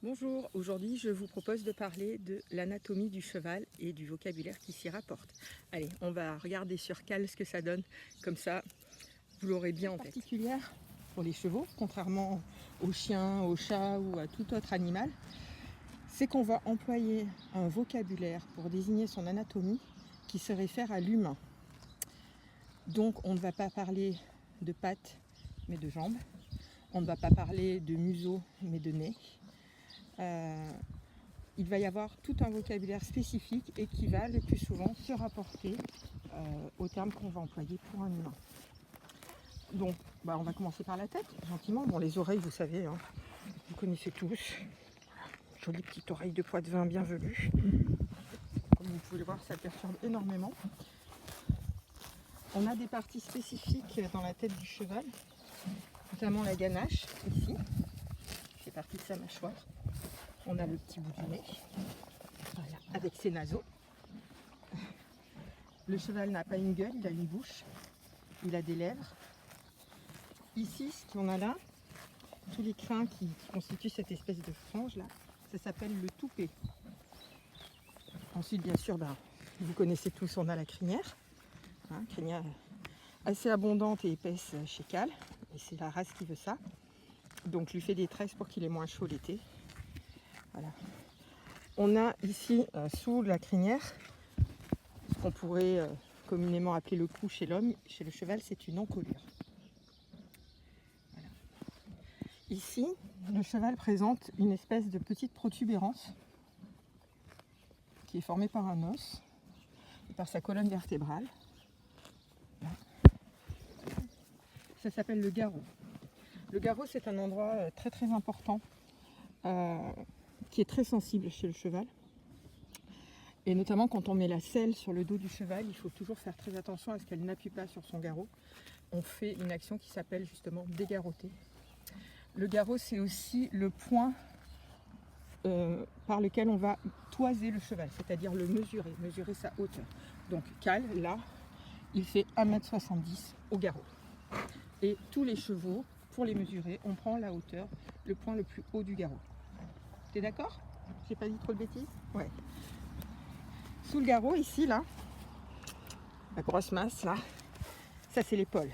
Bonjour, aujourd'hui je vous propose de parler de l'anatomie du cheval et du vocabulaire qui s'y rapporte. Allez, on va regarder sur cale ce que ça donne, comme ça vous l'aurez bien en tête. Particulière pour les chevaux, contrairement aux chiens, aux chats ou à tout autre animal, c'est qu'on va employer un vocabulaire pour désigner son anatomie qui se réfère à l'humain. Donc on ne va pas parler de pattes mais de jambes, on ne va pas parler de museau mais de nez. Il va y avoir tout un vocabulaire spécifique et qui va le plus souvent se rapporter au terme qu'on va employer pour un humain. Donc on va commencer par la tête, gentiment. Bon, les oreilles, vous savez, hein, vous connaissez tous. Jolie petite oreille de Poitevin bien velue. Comme vous pouvez le voir, ça perturbe énormément. On a des parties spécifiques dans la tête du cheval, notamment la ganache, ici, qui fait partie de sa mâchoire. On a le petit bout du nez, voilà, avec ses naseaux. Le cheval n'a pas une gueule, il a une bouche, il a des lèvres. Ici, ce qu'on a là, tous les crins qui constituent cette espèce de frange là, ça s'appelle le toupet. Ensuite, bien sûr, vous connaissez tous, on a la crinière, crinière assez abondante et épaisse chez Cal, et c'est la race qui veut ça. Donc, lui fait des tresses pour qu'il ait moins chaud l'été. Voilà. On a ici, sous la crinière, ce qu'on pourrait communément appeler le cou chez l'homme. Chez le cheval, c'est une encolure. Voilà. Ici, le cheval présente une espèce de petite protubérance qui est formée par un os et par sa colonne vertébrale. Voilà. Ça s'appelle le garrot. Le garrot, c'est un endroit très très important qui est très sensible chez le cheval. Et notamment quand on met la selle sur le dos du cheval, il faut toujours faire très attention à ce qu'elle n'appuie pas sur son garrot. On fait une action qui s'appelle justement dégarrotter. Le garrot, c'est aussi le point par lequel on va toiser le cheval, c'est-à-dire le mesurer sa hauteur. Donc Cal, là, il fait 1,70 m au garrot. Et tous les chevaux, pour les mesurer, on prend la hauteur, le point le plus haut du garrot. T'es d'accord? J'ai pas dit trop de bêtises? Ouais. Sous le garrot, ici, là, la grosse masse, là, ça c'est l'épaule.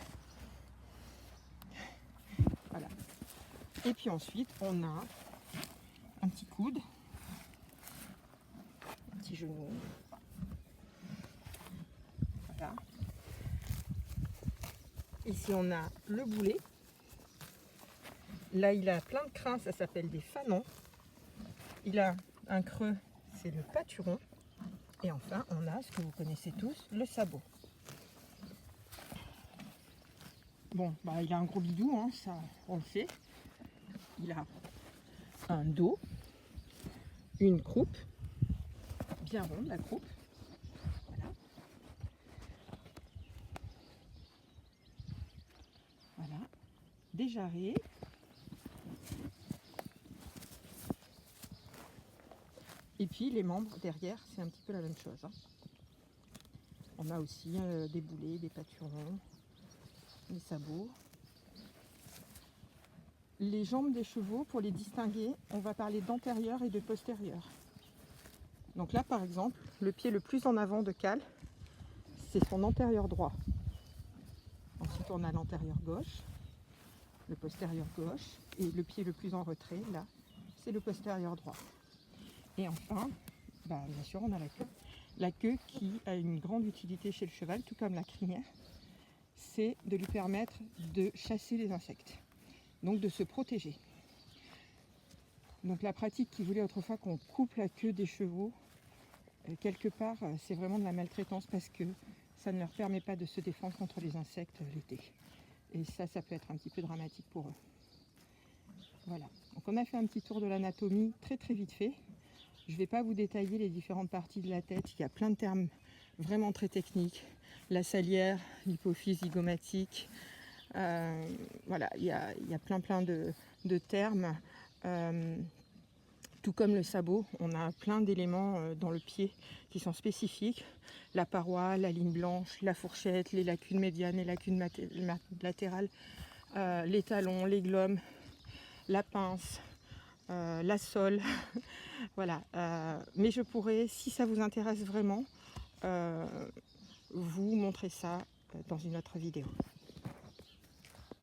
Voilà. Et puis ensuite, on a un petit coude, un petit genou. Voilà. Ici, on a le boulet. Là, il a plein de crins, ça s'appelle des fanons. Il a un creux, c'est le pâturon. Et enfin, on a ce que vous connaissez tous, le sabot. Bon, il a un gros bidou, hein, ça on le sait. Il a un dos, une croupe, bien ronde la croupe. Voilà. Voilà. Des jarrets. Et puis les membres derrière, c'est un petit peu la même chose. Hein. On a aussi des boulets, des pâturons, des sabots. Les jambes des chevaux, pour les distinguer, on va parler d'antérieur et de postérieur. Donc là, par exemple, le pied le plus en avant de Cal, c'est son antérieur droit. Ensuite, on a l'antérieur gauche, le postérieur gauche, et le pied le plus en retrait, là, c'est le postérieur droit. Et enfin, bien sûr, on a la queue. La queue qui a une grande utilité chez le cheval, tout comme la crinière, c'est de lui permettre de chasser les insectes, donc de se protéger. Donc la pratique qui voulait autrefois qu'on coupe la queue des chevaux, quelque part, c'est vraiment de la maltraitance parce que ça ne leur permet pas de se défendre contre les insectes l'été. Et ça peut être un petit peu dramatique pour eux. Voilà, donc on a fait un petit tour de l'anatomie très très vite fait. Je ne vais pas vous détailler les différentes parties de la tête, il y a plein de termes vraiment très techniques. La salière, l'hypophyse zygomatique, voilà, il y a plein de termes. Tout comme le sabot, on a plein d'éléments dans le pied qui sont spécifiques. La paroi, la ligne blanche, la fourchette, les lacunes médianes, les lacunes latérales, les talons, les glomes, la pince, la sole, voilà. Mais je pourrais, si ça vous intéresse vraiment, vous montrer ça dans une autre vidéo.